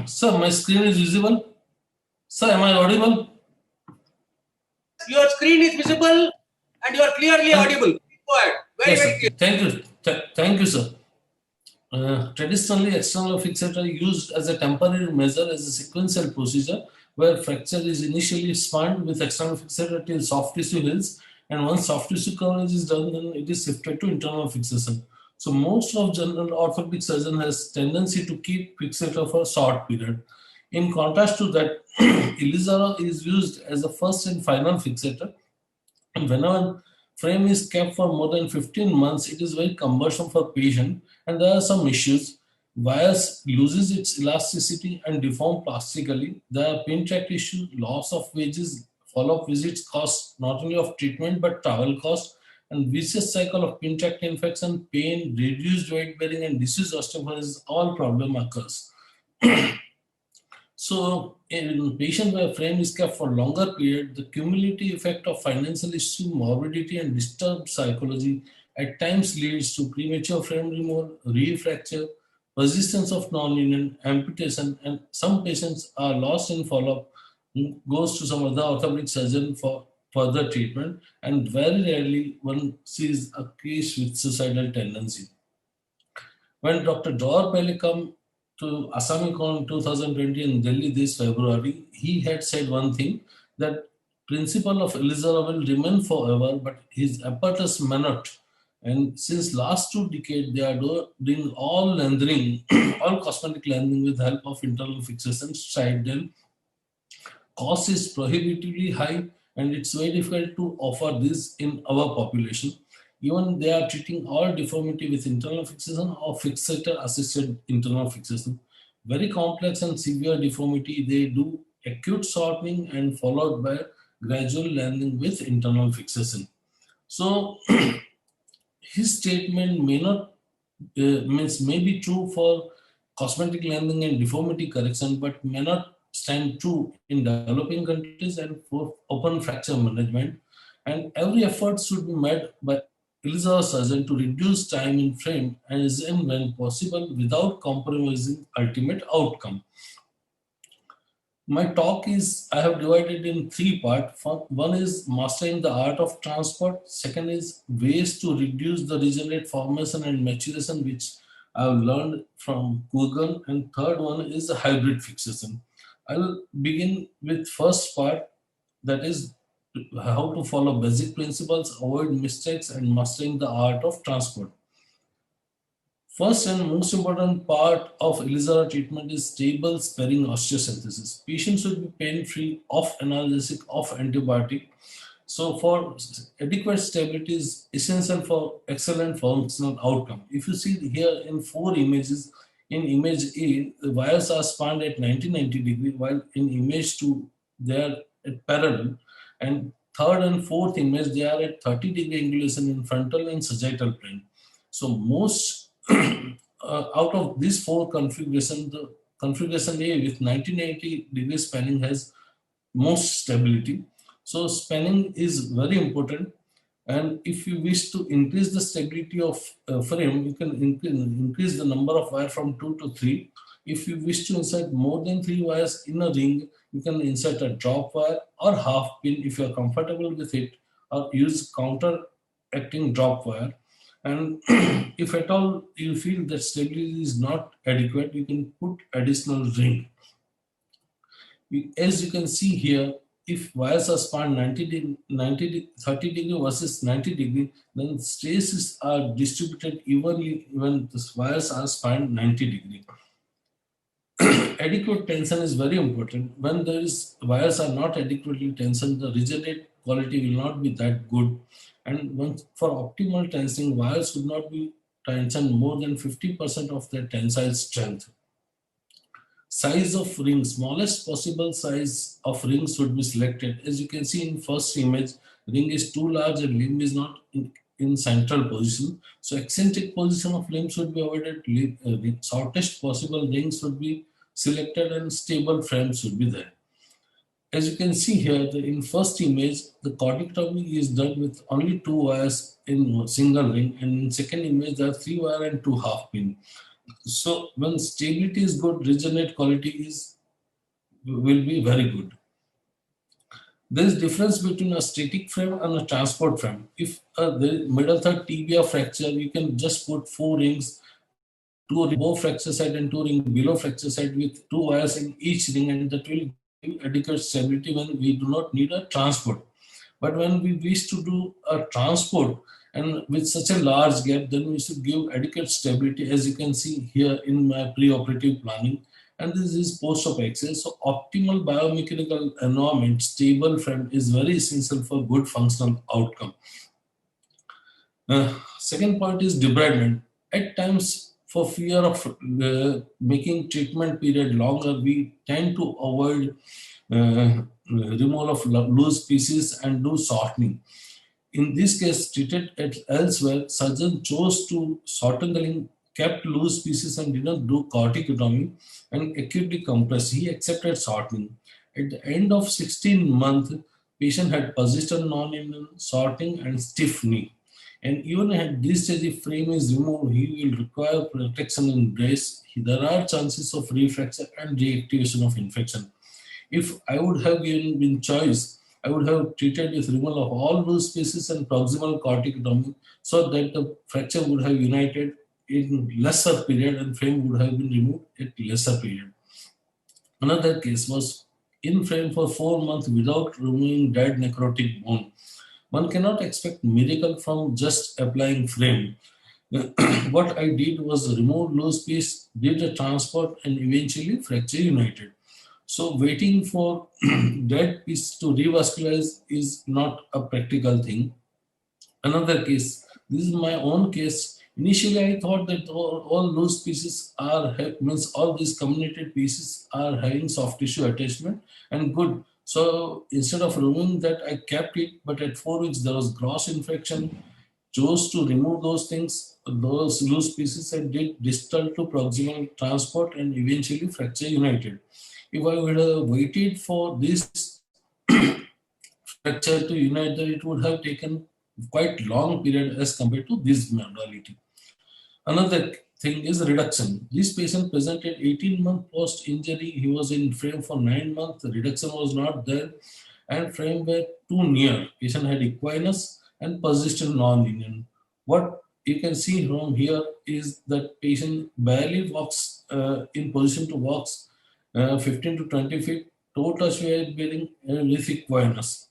Sir, my screen is visible. Sir, am I audible? Your screen is visible and you are clearly audible. Go ahead. Very, Yes, very sir. clear. Thank you. Thank you, sir. Traditionally, external fixator used as a temporary measure as a sequential procedure where fracture is initially spanned with external fixator till soft tissue heals, and once soft tissue coverage is done, then it is shifted to internal fixation. So most of general orthopedic surgeon has tendency to keep fixator for a short period. In contrast to that, Elizara is used as the first and final fixator. And whenever frame is kept for more than 15 months, it is very cumbersome for patient, and there are some issues. Wires loses its elasticity and deform plastically. There are pin track issue, loss of wages, follow-up visits cost not only of treatment but travel cost, and vicious cycle of pin tract infection, pain, reduced weight bearing, and disease osteoporosis. All problem occurs. So, in patient where frame is kept for longer period, the cumulative effect of financial issue, morbidity, and disturbed psychology at times leads to premature frame removal, refracture, persistence of non-union, amputation, and some patients are lost in follow-up, goes to some other orthopedic surgeon for further treatment, and very rarely one sees a case with suicidal tendency. When Dr. Jawar Pele come to Assamicon 2020 in Delhi this February, he had said one thing, that principle of Elizara will remain forever, but his apparatus may not. And since last 2 decades, they are doing all lengthening, all cosmetic lengthening with help of internal fixation, side del. Cost is prohibitively high, and it's very difficult to offer this in our population. Even they are treating all deformity with internal fixation or fixator assisted internal fixation. Very complex and severe deformity, they do acute shortening and followed by gradual landing with internal fixation. So his statement may not may be true for cosmetic lengthening and deformity correction, but may not stand true in developing countries and for open fracture management. And every effort should be made by Elizabeth surgeon to reduce time in frame as and when possible without compromising ultimate outcome. My talk is, I have divided in 3 parts. One is mastering the art of transport. Second is ways to reduce the regenerate formation and maturation, which I have learned from Google. And third one is the hybrid fixation. I will begin with first part, that is how to follow basic principles, avoid mistakes, and mastering the art of transport. First and most important part of Elizara treatment is stable sparing osteosynthesis. Patients should be pain-free, off analgesic, off antibiotic. So for adequate stability is essential for excellent functional outcome. If you see here in 4 images, in image A, the wires are spanned at 90 degree, while in image 2, they are at parallel. And third and fourth image, they are at 30-degree angulation in frontal and sagittal plane. So most out of these 4 configurations, the configuration A with 1980 degree spanning has most stability. So spanning is very important. And if you wish to increase the stability of frame, you can increase the number of wire from 2 to 3. If you wish to insert more than 3 wires in a ring, you can insert a drop wire or half pin if you are comfortable with it, or use counter acting drop wire. And if at all you feel that stability is not adequate, you can put additional ring. As you can see here, if wires are spanned 30 degree versus 90 degree, then stresses are distributed evenly when the wires are spanned 90 degree. Adequate tension is very important. When there is wires are not adequately tensioned, the regenerate quality will not be that good. And for optimal tensing, wires should not be tensioned more than 50% of their tensile strength. Size of ring, smallest possible size of ring should be selected. As you can see in first image, ring is too large and limb is not in central position. So eccentric position of limb should be avoided. The shortest possible ring should be selected and stable frame should be there. As you can see here, in first image, the corticectomy is done with only 2 wires in single ring, and in second image, there are 3 wire and 2 half pin. So when stability is good, regenerate quality will be very good. There is difference between a static frame and a transport frame. If the middle third tibia fracture, you can just put four rings, two above fracture side and two ring below fracture side with two wires in each ring, and that will give adequate stability when we do not need a transport. But when we wish to do a transport and with such a large gap, then we should give adequate stability, as you can see here in my pre-operative planning. And this is post-op access. So optimal biomechanical environment, stable frame is very essential for good functional outcome. Second point is debridement. At times, for fear of making treatment period longer, we tend to avoid removal of loose pieces and do shortening. In this case, treated at elsewhere, surgeon chose to shorten the limb, kept loose pieces and did not do corticotomy and acutely compressed. He accepted shortening. At the end of 16 months, patient had persistent non-union shortening and stiff knee. And even at this stage, if frame is removed, he will require protection and brace. There are chances of refracture and reactivation of infection. If I would have given been choice, I would have treated with removal of all loose pieces and proximal corticotomy so that the fracture would have united in lesser period and frame would have been removed at lesser period. Another case was in frame for 4 months without removing dead necrotic bone. One cannot expect miracle from just applying frame. What I did was remove loose piece, did a transport, and eventually fracture united. So waiting for dead piece to revascularize is not a practical thing. Another case, this is my own case. Initially, I thought that all loose pieces means all these comminuted pieces are having soft tissue attachment and good. So instead of removing that, I kept it. But at 4 weeks, there was gross infection. Chose to remove those things, those loose pieces, and did distal to proximal transport and eventually fracture united. If I would have waited for this fracture to unite, it would have taken quite long period as compared to this modality. Another thing is reduction. This patient presented 18-month post-injury. He was in frame for 9 months. The reduction was not there, and frame were too near. Patient had equinus and persistent non-union. What you can see from here is that patient barely walks in position to walk 15 to 20 feet, toe touch weight bearing with equinus.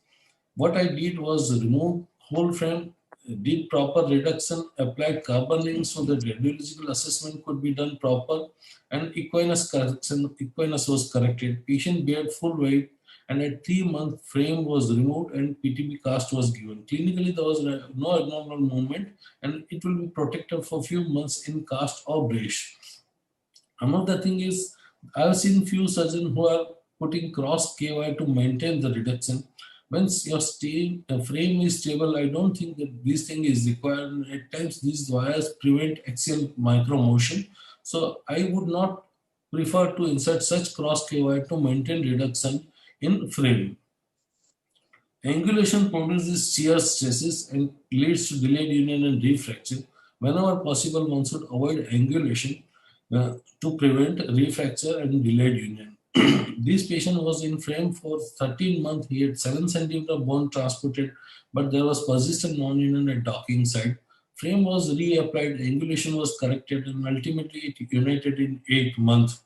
What I did was remove whole frame, did proper reduction, applied carbon rings so that radiological assessment could be done proper, and equinus correction, equinus was corrected. Patient bared full weight, and at 3 months frame was removed and PTB cast was given. Clinically, there was no abnormal movement, and it will be protected for few months in cast or brace. Another thing is, I've seen few surgeons who are putting cross KY to maintain the reduction. Once your frame is stable, I don't think that this thing is required. At times, these wires prevent axial micro motion. So I would not prefer to insert such cross KY to maintain reduction in frame. Angulation produces shear stresses and leads to delayed union and refracture. Whenever possible, one should avoid angulation to prevent refracture and delayed union. This patient was in frame for 13 months. He had 7 centimeter bone transported, but there was persistent non-union at docking side. Frame was reapplied, angulation was corrected, and ultimately it united in 8 months.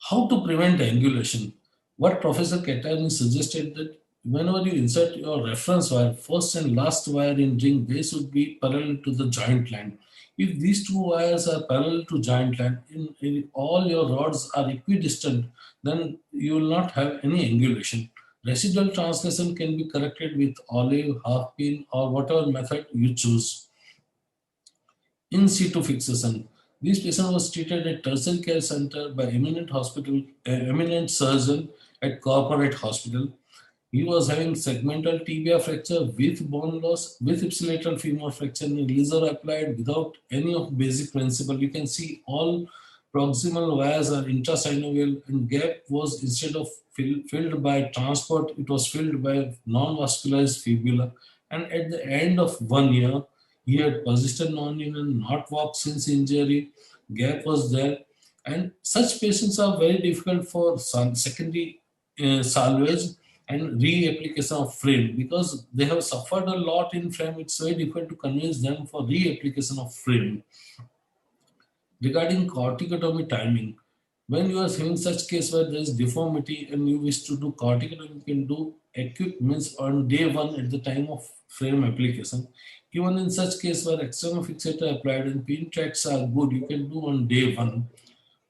How to prevent angulation? What Professor Katani suggested that whenever you insert your reference wire, first and last wire in ring, they should be parallel to the joint line. If these two wires are parallel to joint line, in all your rods are equidistant, then you will not have any angulation. Residual translation can be corrected with olive, half pin, or whatever method you choose. In situ fixation. This patient was treated at tertiary care center by eminent surgeon at corporate hospital. He was having segmental tibia fracture with bone loss, with ipsilateral femur fracture, and laser applied without any of basic principle. You can see all proximal wires are intrasynovial, and gap was instead of filled by transport, it was filled by non-vascularized fibula. And at the end of 1 year, He had persistent non-union, not walked since injury, gap was there, and such patients are very difficult for secondary salvage and reapplication of frame because they have suffered a lot in frame. It's very difficult to convince them for reapplication of frame. Regarding corticotomy timing, when you are having such case where there is deformity and you wish to do corticotomy, you can do acute means on day one at the time of frame application. Even in such case where external fixator applied and pin tracks are good, you can do on day one.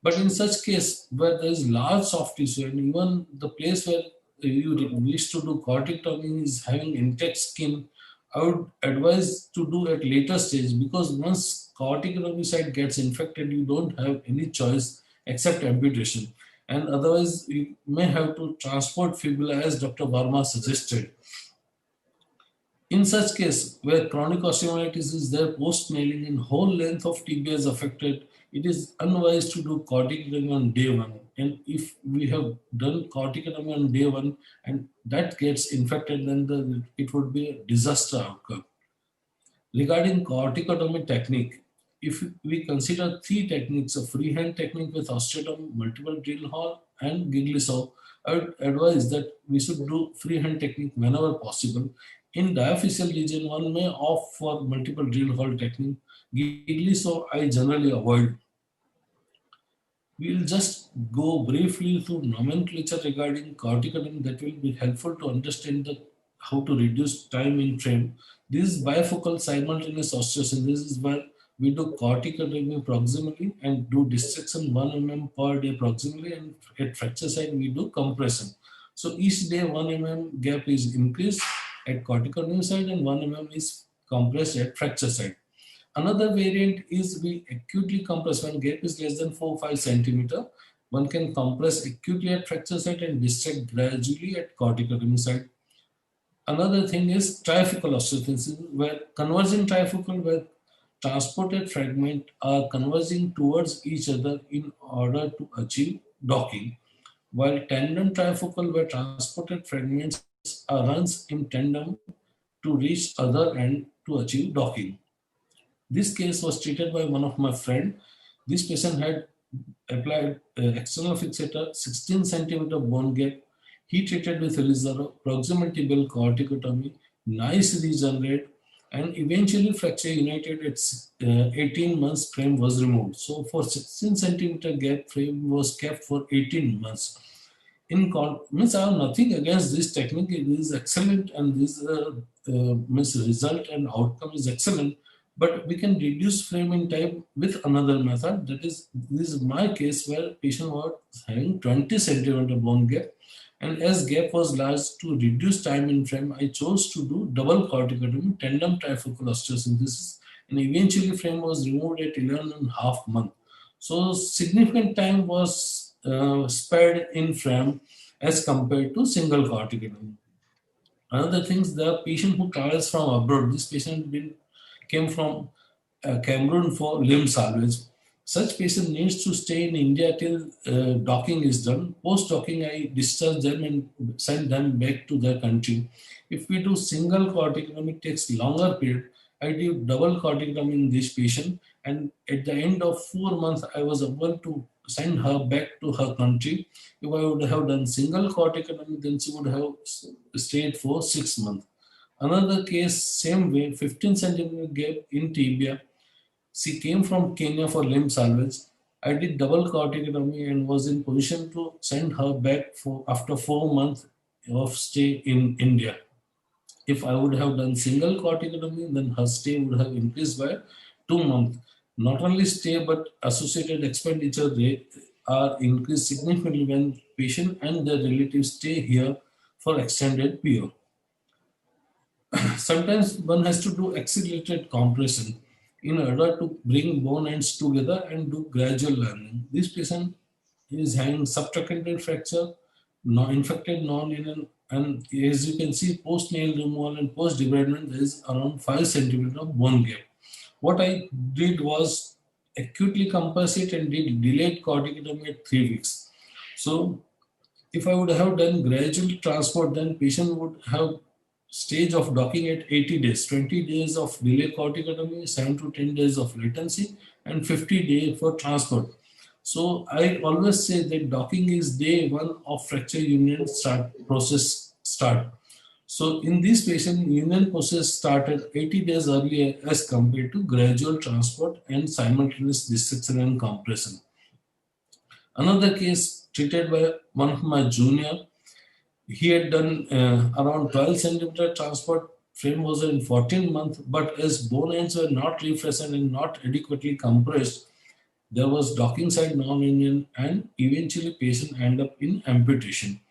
But in such case where there is large soft tissue and even the place where you wish to do corticotomy is having intact skin, I would advise to do at later stage because once corticotomy site gets infected, you don't have any choice except amputation. And otherwise, you may have to transport fibula as Dr. Verma suggested. In such case, where chronic osteomyelitis is there post-nailing and whole length of tibia is affected, it is unwise to do corticotomy on day one. And if we have done corticotomy on day one and that gets infected, then it would be a disaster outcome. Regarding corticotomy technique, if we consider three techniques, a freehand technique with osteotomy, multiple drill hole, and Gigli saw, I would advise that we should do freehand technique whenever possible. In diaphyseal region, one may opt for multiple drill hole technique. Gigli saw I generally avoid. We'll just go briefly through nomenclature regarding corticotomy that will be helpful to understand how to reduce time in frame. This is bifocal simultaneous osteosynthesis. This is where we do corticotomy proximally and do dissection 1 mm per day proximally, and at fracture site we do compression. So each day 1 mm gap is increased at corticotomy site and 1 mm is compressed at fracture site. Another variant is we acutely compress when gap is less than 4-5 centimeter. One can compress acutely at fracture site and dissect gradually at corticotomy site. Another thing is trifocal osteosynthesis, where converging trifocal where transported fragment are converging towards each other in order to achieve docking, while tandem trifocal where transported fragments are runs in tandem to reach other end to achieve docking. This case was treated by one of my friend. This patient had applied external fixator, 16 centimeter bone gap. He treated with Elizaro, proximal tibial corticotomy, nice regenerate, and eventually fracture united at 18 months frame was removed. So for 16 centimeter gap, frame was kept for 18 months. Means I have nothing against this technique. It is excellent, and this means result and outcome is excellent. But we can reduce frame in time with another method. That is, this is my case where patient was having 20 centimeter bone gap, and as gap was large, to reduce time in frame, I chose to do double corticotomy, tandem trifocal osteosynthesis, and eventually frame was removed at 11.5 months. So significant time was spared in frame as compared to single corticotomy. Another thing is the patient who travels from abroad. This patient came from Cameroon for limb salvage. Such patient needs to stay in India till docking is done. Post docking, I discharge them and send them back to their country. If we do single corticotomy, it takes longer period. I do double corticotomy in this patient, and at the end of 4 months, I was able to send her back to her country. If I would have done single corticotomy, then she would have stayed for 6 months. Another case, same way, 15 centimeter gap in tibia. She came from Kenya for limb salvage. I did double corticotomy and was in position to send her back for after 4 months of stay in India. If I would have done single corticotomy, then her stay would have increased by 2 months. Not only stay, but associated expenditure rate are increased significantly when patient and their relatives stay here for extended period. Sometimes one has to do accelerated compression in order to bring bone ends together and do gradual landing. This patient is having subtrochanteric fracture, infected non-nail, and as you can see, post-nail removal and post-debridement, there is around 5 centimeter of bone gap. What I did was acutely compress it and did delayed corticotomy at 3 weeks. So if I would have done gradual transport, then patient would have stage of docking at 80 days, 20 days of delay corticotomy, 7 to 10 days of latency, and 50 days for transport. So I always say that docking is day one of fracture union process start. So in this patient, union process started 80 days earlier as compared to gradual transport and simultaneous dissection and compression. Another case treated by one of my junior, he had done around 12 centimeter transport, frame was in 14 months, but as bone ends were not refreshed and not adequately compressed, there was docking side non-union and eventually patient end up in amputation.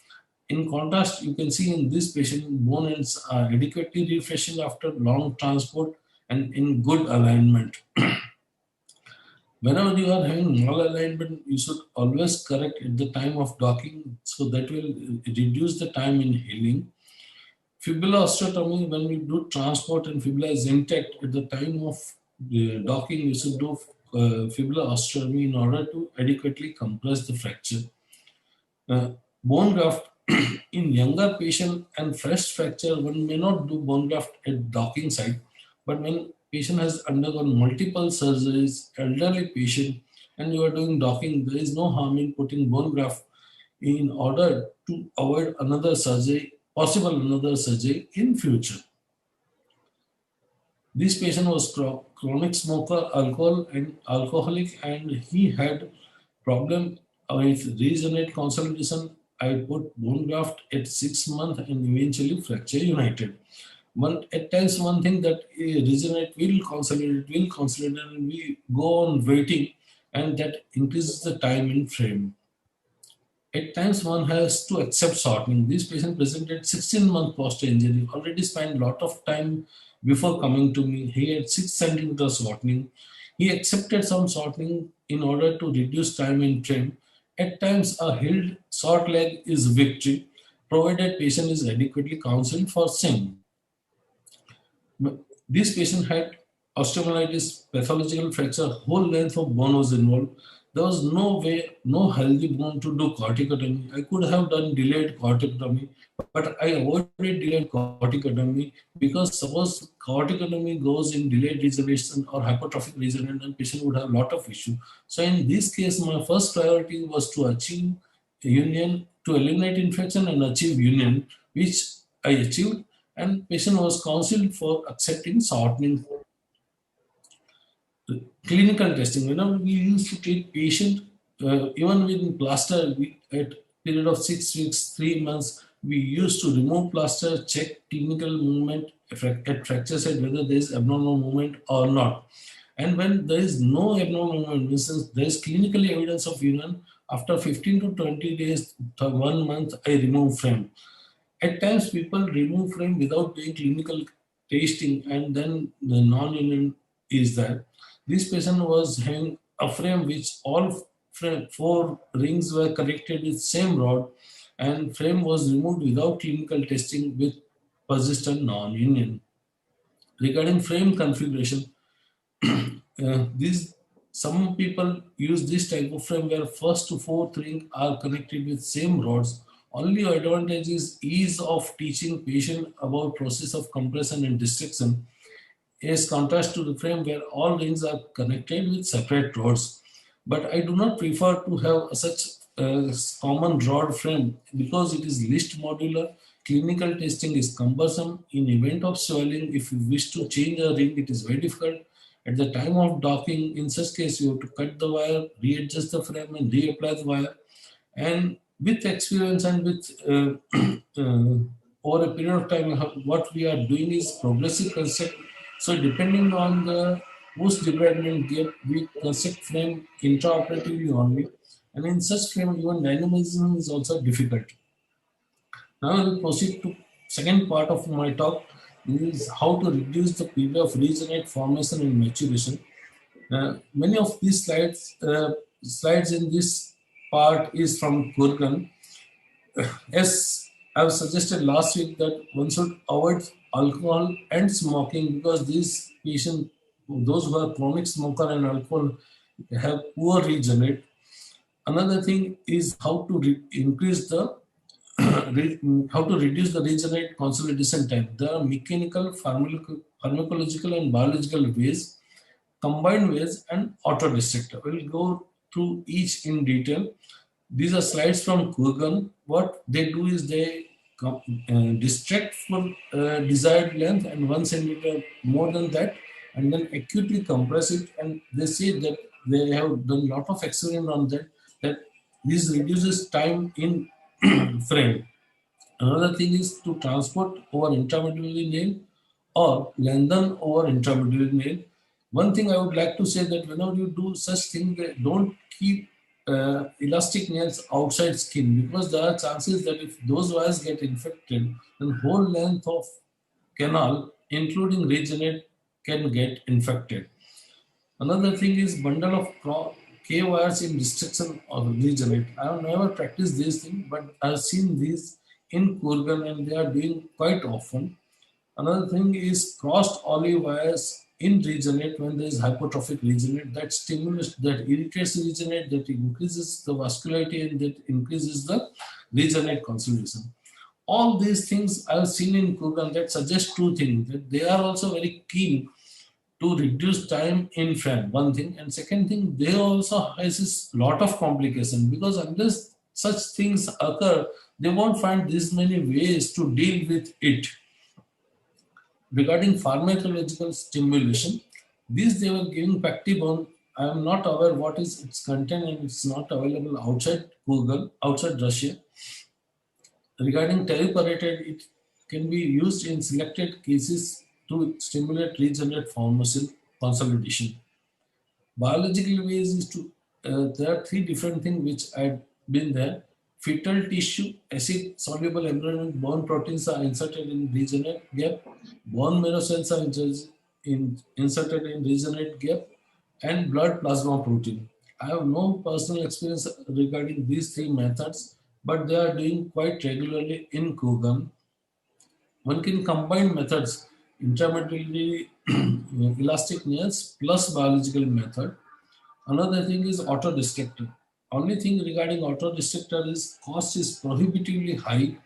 In contrast, you can see in this patient, bone ends are adequately refreshing after long transport and in good alignment. Whenever you are having malalignment, you should always correct at the time of docking, so that will reduce the time in healing. Fibula osteotomy, when we do transport and fibula is intact, at the time of docking, you should do fibula osteotomy in order to adequately compress the fracture. Bone graft in younger patient and fresh fracture, one may not do bone graft at docking site, but when patient has undergone multiple surgeries, elderly patient, and you are doing docking, there is no harm in putting bone graft in order to avoid another surgery, possible another surgery in future. This patient was chronic smoker, alcoholic, and he had problem with regenerate consolidation. I put bone graft at 6 months and eventually fracture united. At times one thing that regenerate will consolidate, and we go on waiting, and that increases the time in frame. At times, one has to accept shortening. This patient presented 16-month post-injury, already spent a lot of time before coming to me. He had 6 centimeters shortening. He accepted some shortening in order to reduce time in frame. At times, a healed short leg is victory, provided patient is adequately counseled for same. This patient had osteomyelitis, pathological fracture, whole length of bone was involved. There was no way, no healthy bone to do corticotomy. I could have done delayed corticotomy, but I avoided delayed corticotomy because suppose corticotomy goes in delayed regeneration or hypertrophic regeneration, patient would have a lot of issue. So in this case, my first priority was to achieve union, to eliminate infection and achieve union, which I achieved, and patient was counseled for accepting shortening. Clinical testing, whenever we used to treat patient, even with plaster, at period of 6 weeks, 3 months, we used to remove plaster, check clinical movement at fracture site whether there is abnormal movement or not. And when there is no abnormal movement, means there is clinical evidence of union, after 15 to 20 days, 1 month, I remove frame. At times, people remove frame without doing clinical testing, and then the non-union is there. This patient was having a frame which all 4 rings were connected with same rod, and frame was removed without clinical testing with persistent non-union. Regarding frame configuration, these some people use this type of frame where first to fourth ring are connected with same rods. Only advantage is ease of teaching patient about process of compression and dissection, as contrast to the frame where all rings are connected with separate rods. But I do not prefer to have such common rod frame because it is least modular. Clinical testing is cumbersome. In event of swelling, if you wish to change a ring, it is very difficult. At the time of docking, in such case, you have to cut the wire, readjust the frame, and reapply the wire. And with experience and with over a period of time, what we are doing is progressive concept. So depending on the post debridement gap, we construct frame intraoperatively only. And in such frame, even dynamism is also difficult. Now I will proceed to second part of my talk, is how to reduce the period of regenerate formation and maturation. Many of these slides in this part is from Kurgan. As I have suggested last week that one should avoid alcohol and smoking because these patients, those who are chronic smoker and alcohol, have poor regenerate. Another thing is how to increase the how to reduce the regenerate consolidation time. There are mechanical, pharmacological, and biological ways, combined ways, and autodestructor. We'll go through each in detail. These are slides from Kurgan. What they do is they distract for desired length and 1 centimeter more than that, and then acutely compress it. And they say that they have done a lot of experiment on that. That this reduces time in frame. Another thing is to transport over intermediary nail or lengthen over intermediary nail. One thing I would like to say that whenever you do such thing, don't keep elastic nails outside skin, because there are chances that if those wires get infected, then whole length of canal, including regenerate, can get infected. Another thing is bundle of K wires in restriction or regenerate. I have never practiced this thing, but I've seen these in Kurgan and they are doing quite often. Another thing is crossed olive wires in regenerate when there is hypertrophic regenerate, that stimulates, that irritates regenerate, that increases the vascularity and that increases the regenerate consolidation. All these things I've seen in Kurgan that suggest two things, that they are also very keen to reduce time in frame, one thing, and second thing, they also has a lot of complication, because unless such things occur, they won't find this many ways to deal with it. Regarding pharmacological stimulation, these they were giving Pactibone. I am not aware what is its content and it's not available outside Google, outside Russia. Regarding teriparatide, it can be used in selected cases to stimulate regenerate form muscle consolidation. Biological ways is to, there are three different things which I've been there. Fetal tissue, acid soluble embryonic bone proteins are inserted in regenerate gap, bone marrow cells are inserted in regenerate gap, and blood plasma protein. I have no personal experience regarding these three methods, but they are doing quite regularly in Kogan. One can combine methods, intermediary elastic nails plus biological method. Another thing is auto destructor. Only thing regarding auto destructor is cost is prohibitively high.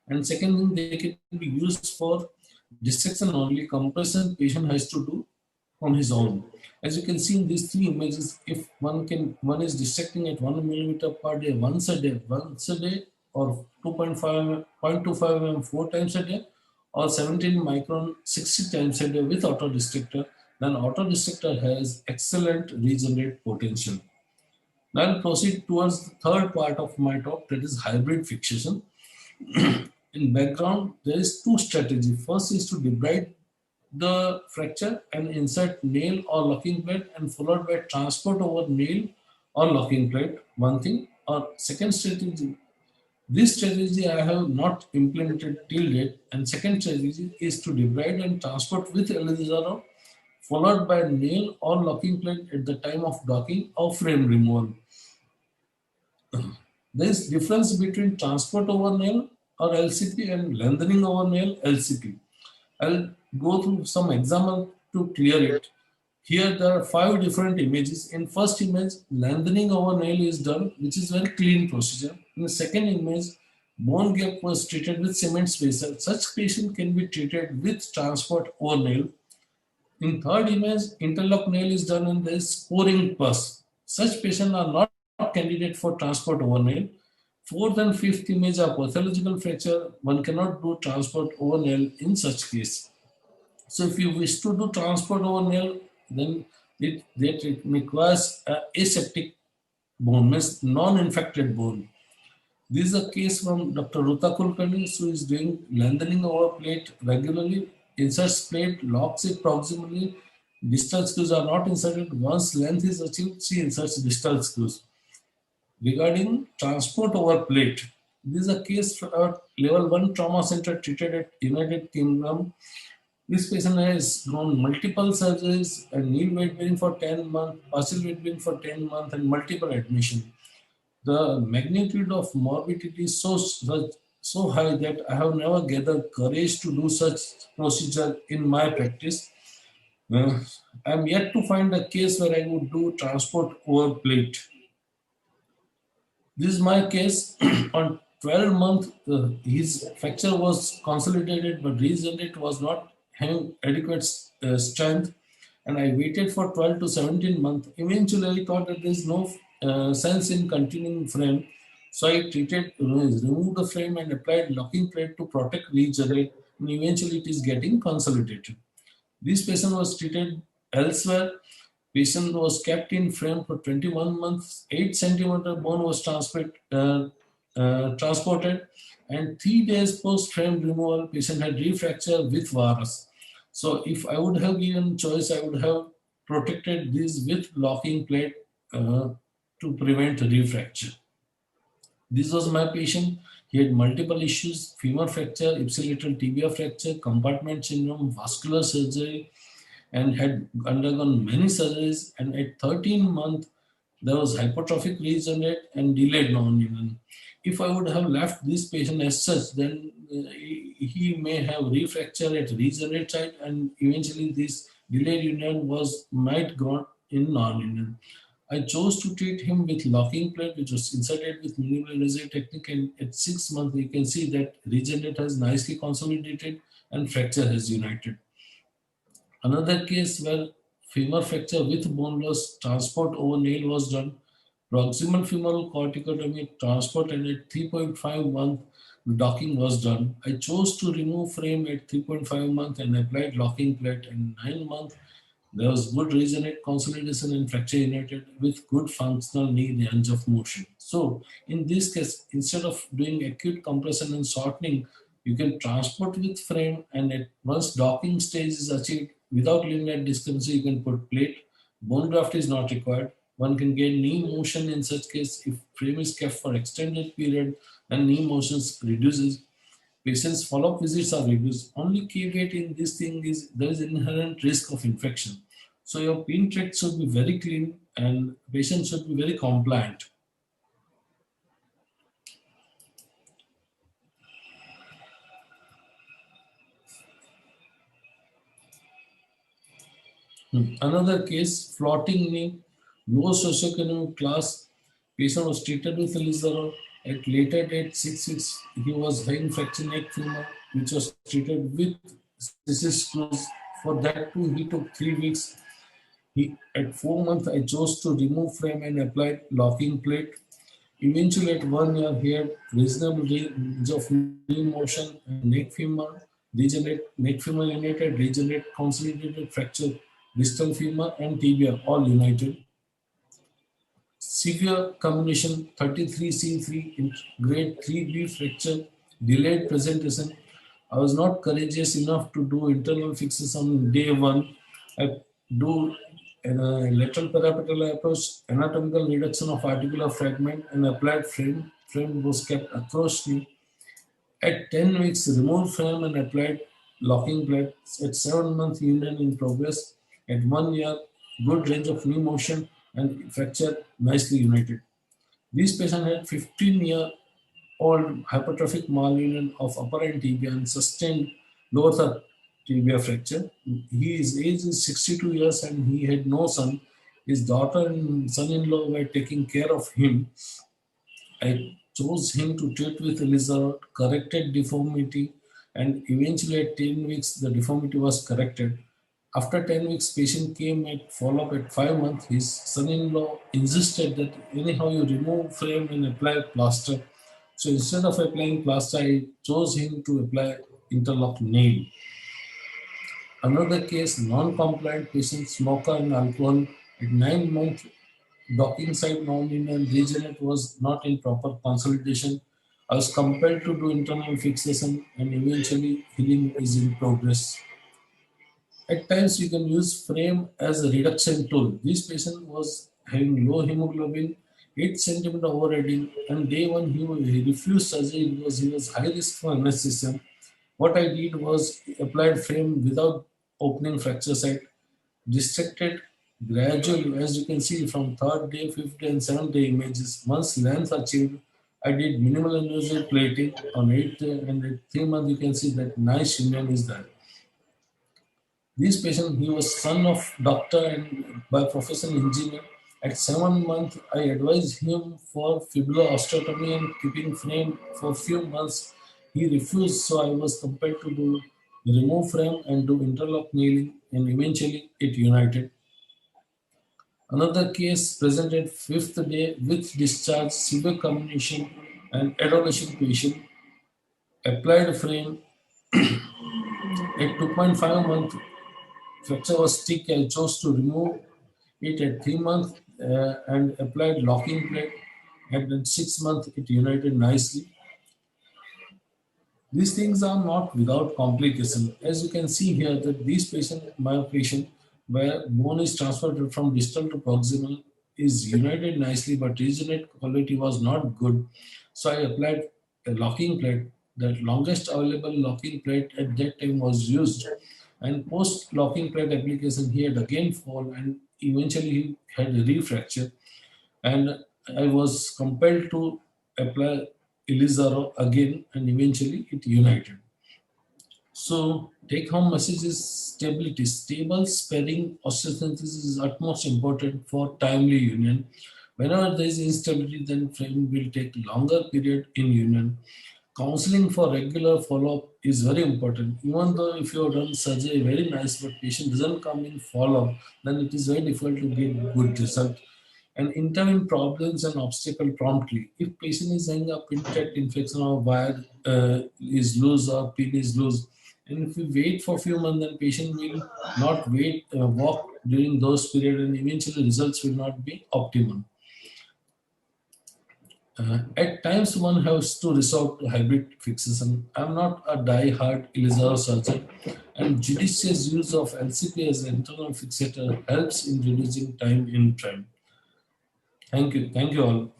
And second thing, they can be used for destruction only. Compression patient has to do on his own. As you can see in these three images, if one is dissecting at 1 millimeter per day, once a day, or 2.5, 0.25 mm 4 times a day, or 17 micron 60 times a day with auto destructor, then auto destructor has excellent regenerate potential. Now I'll proceed towards the third part of my talk, that is hybrid fixation. In background, there is two strategies. First is to debride the fracture and insert nail or locking plate, and followed by transport over nail or locking plate, one thing. Or second strategy, this strategy I have not implemented till date, and second strategy is to debride and transport with elizarov, followed by nail or locking plate at the time of docking or frame removal. There is difference between transport over nail or LCP and lengthening over nail LCP. I'll go through some example to clear it. Here there are 5 different images. In first image, lengthening over nail is done, which is very clean procedure. In the second image, bone gap was treated with cement spacer. Such patient can be treated with transport over nail. In third image, interlock nail is done and there is scoring pus. Such patients are not candidate for transport over nail. Fourth and fifth image are pathological fracture. One cannot do transport over nail in such case. So if you wish to do transport over nail, then it requires aseptic bone, means non-infected bone. This is a case from Dr. Ruta Kulkarni, who is doing lengthening over plate regularly, inserts plate, locks it proximally, distal screws are not inserted. Once length is achieved, she inserts distal screws. Regarding transport over plate, this is a case for level 1 trauma center treated at United Kingdom. This patient has gone multiple surgeries and knee weight bearing for 10 months, partial weight bearing for 10 months, and multiple admission. The magnitude of morbidity is so high that I have never gathered courage to do such procedure in my practice. I am yet to find a case where I would do transport over plate. This is my case on 12 month, his fracture was consolidated, but regenerate was not having adequate strength. And I waited for 12 to 17 months. Eventually, I thought that there is no sense in continuing frame. So I treated, removed the frame and applied locking plate to protect regenerate. And eventually, it is getting consolidated. This patient was treated elsewhere. Patient was kept in frame for 21 months. 8 centimeter bone was transported, and 3 days post frame removal, patient had refracture with varus. So, if I would have given choice, I would have protected this with locking plate to prevent refracture. This was my patient. He had multiple issues: femur fracture, ipsilateral tibia fracture, compartment syndrome, vascular surgery, and had undergone many surgeries. And at 13 months, there was hypertrophic regenerate and delayed non-union. If I would have left this patient as such, then he may have refracture at regenerate site, and eventually this delayed union was might gone in non-union. I chose to treat him with locking plate, which was inserted with minimal invasive technique, and at 6 months you can see that regenerate has nicely consolidated and fracture has united. Another case where femur fracture with bone loss transport over nail was done. Proximal femoral corticotomy transport, and at 3.5 month the docking was done. I chose to remove frame at 3.5 month and applied locking plate. In 9 months there was good regenerate consolidation and fracture united with good functional knee range of motion. So in this case, instead of doing acute compression and shortening, you can transport with frame, and at once docking stage is achieved without linear discrepancy, you can put plate. Bone graft is not required. One can gain knee motion in such case if frame is kept for extended period, then knee motions reduces. Patients' follow-up visits are reduced. Only caveat in this thing is there is inherent risk of infection. So your pin tract should be very clean and patient should be very compliant. Another case, floating knee, low socioeconomic class. Patient was treated with Elizarol. At later date, 6 weeks, he was having fracture neck femur, which was treated with CC screws. For that too, he took 3 weeks. At 4 months, I chose to remove frame and applied locking plate. Eventually, at 1 year, he had reasonable range of knee motion and neck femur, degenerate, neck femur united, regenerate, consolidated fracture, distal femur, and tibia all united. Severe combination 33C3 in grade 3B fracture, delayed presentation. I was not courageous enough to do internal fixes on day one. I do a lateral parapetal approach, anatomical reduction of articular fragment, and applied frame. Frame was kept across knee. At 10 weeks, removed frame and applied locking plate. At 7 months, union in progress. At 1 year, good range of knee motion and fracture nicely united. This patient had 15-year-old hypertrophic malunion of upper end tibia and sustained lower third tibia fracture. His age is 62 years and he had no son. His daughter and son-in-law were taking care of him. I chose him to treat with Elizarod, corrected deformity, and eventually at 10 weeks the deformity was corrected. After 10 weeks, patient came at follow-up at 5 months. His son-in-law insisted that anyhow you remove frame and apply plaster. So instead of applying plaster, I chose him to apply interlock nail. Another case, non-compliant patient, smoker and alcohol. At 9 months, docking site non-linear regenerate was not in proper consolidation. I was compelled to do internal fixation and eventually healing is in progress. At times, you can use frame as a reduction tool. This patient was having low hemoglobin, 8 centimeter overriding, and day one he refused surgery because he was high risk for anesthesia. What I did was applied frame without opening fracture site, distracted gradually, as you can see from third day, fifth day, and seventh day images. Once length achieved, I did minimal invasive plating on 8th day, and at 3 months you can see that nice union is there. This patient, he was son of doctor and by profession engineer. At 7 months, I advised him for fibular osteotomy and keeping frame for few months. He refused, so I was compelled to do remove frame and do interlock nailing, and eventually it united. Another case presented fifth day with discharge, severe combination, and adolescent patient applied frame at 2.5 month. Fracture was thick. I chose to remove it at 3 months and applied locking plate. And at 6 months, it united nicely. These things are not without complication. As you can see here, that these patient, my patient, where bone is transferred from distal to proximal, is united nicely, but regenerate quality was not good. So I applied a locking plate. The longest available locking plate at that time was used. And post locking plate application, he had again fall and eventually he had a refracture. And I was compelled to apply Elizaro again, and eventually it united. So take home message is stability. Stable sparing osteosynthesis is utmost important for timely union. Whenever there is instability, then frame will take longer period in union. Counseling for regular follow-up is very important. Even though if you have done surgery very nice, but patient doesn't come in follow-up, then it is very difficult to get good result. And intervene problems and obstacle promptly. If patient is having a pin tract infection or wire is loose or pin is loose, and if we wait for few months, then patient will not walk during those period, and eventually results will not be optimal. At times, one has to resort to hybrid fixation. I'm not a die-hard Elizabeth surgeon, and judicious use of LCP as an internal fixator helps in reducing time in trend. Thank you. Thank you all.